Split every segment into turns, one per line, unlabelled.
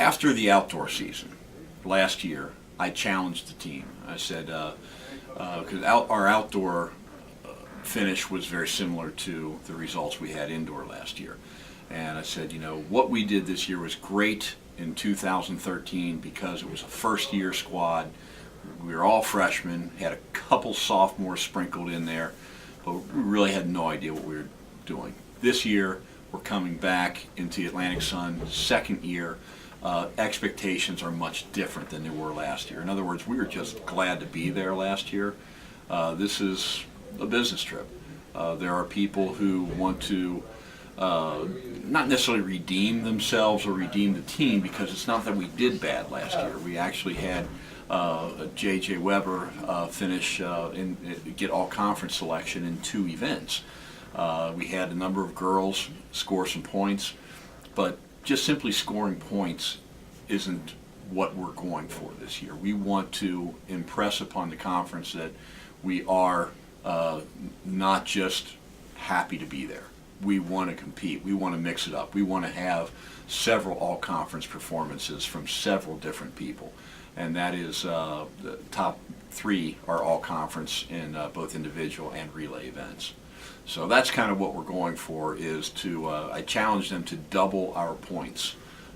After the outdoor season last year, I challenged the team. I said, because our outdoor finish was very similar to the results we had indoor last year. And I said, you know, what we did this year was great in 2013 because it was a first-year squad. We were all freshmen, had a couple sophomores sprinkled in there, but we really had no idea what we were doing. This year, we're coming back into the Atlantic Sun, second year. Expectations are much different than they were last year. In other words, we were just glad to be there last year. This is a business trip. There are people who want to not necessarily redeem themselves or redeem the team, because it's not that we did bad last year. We actually had J.J. Weber finish get all conference selection in 2 events. We had a number of girls score some points, but just simply scoring points isn't what we're going for this year. We want to impress upon the conference that we are not just happy to be there. We want to compete. We want to mix it up. We want to have several all-conference performances from several different people. And that is the top 3 are all-conference in both individual and relay events. So that's kind of what we're going for, is to, I challenge them to double our points.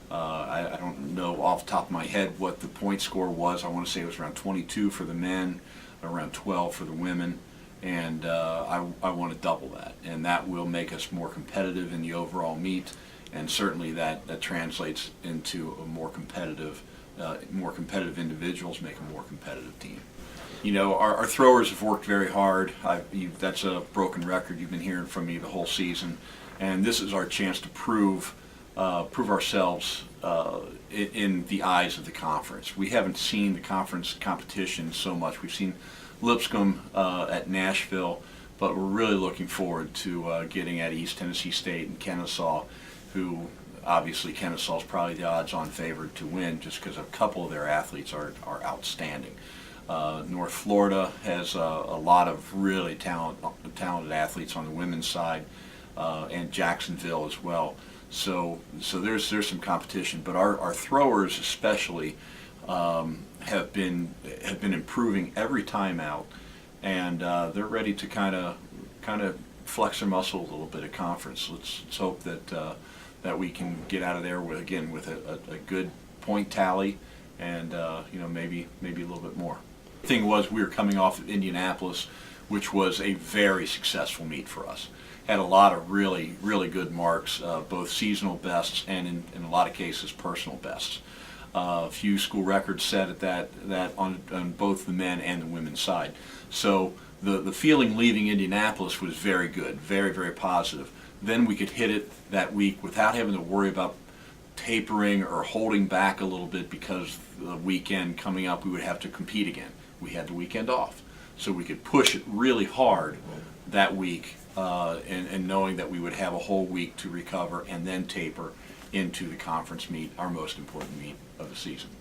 I don't know off the top of my head what the point score was. I want to say it was around 22 for the men, around 12 for the women, and I want to double that. And that will make us more competitive in the overall meet, and certainly that translates into a more competitive individuals make a more competitive team. You know, our throwers have worked very hard. That's a broken record. You've been hearing from me the whole season, and this is our chance to prove ourselves in the eyes of the conference. We haven't seen the conference competition so much. We've seen Lipscomb at Nashville, but we're really looking forward to getting at East Tennessee State and Kennesaw, who obviously Kennesaw is probably the odds-on favorite to win, just because a couple of their athletes are outstanding. North Florida has a lot of really talented athletes on the women's side, and Jacksonville as well. So there's some competition, but our throwers especially have been improving every time out, and they're ready to kind of flex their muscle a little bit at conference. Let's hope that we can get out of there with a good point tally, and you know, maybe a little bit more. The thing was, we were coming off of Indianapolis, which was a very successful meet for us. Had a lot of really good marks, both seasonal bests and in a lot of cases personal bests. A few school records set at that on both the men and the women's side. So the feeling leaving Indianapolis was very good, very positive. Then we could hit it that week without having to worry about tapering or holding back a little bit, because the weekend coming up we would have to compete again. We had the weekend off, so we could push it really hard that week, and knowing that we would have a whole week to recover and then taper into the conference meet, our most important meet of the season.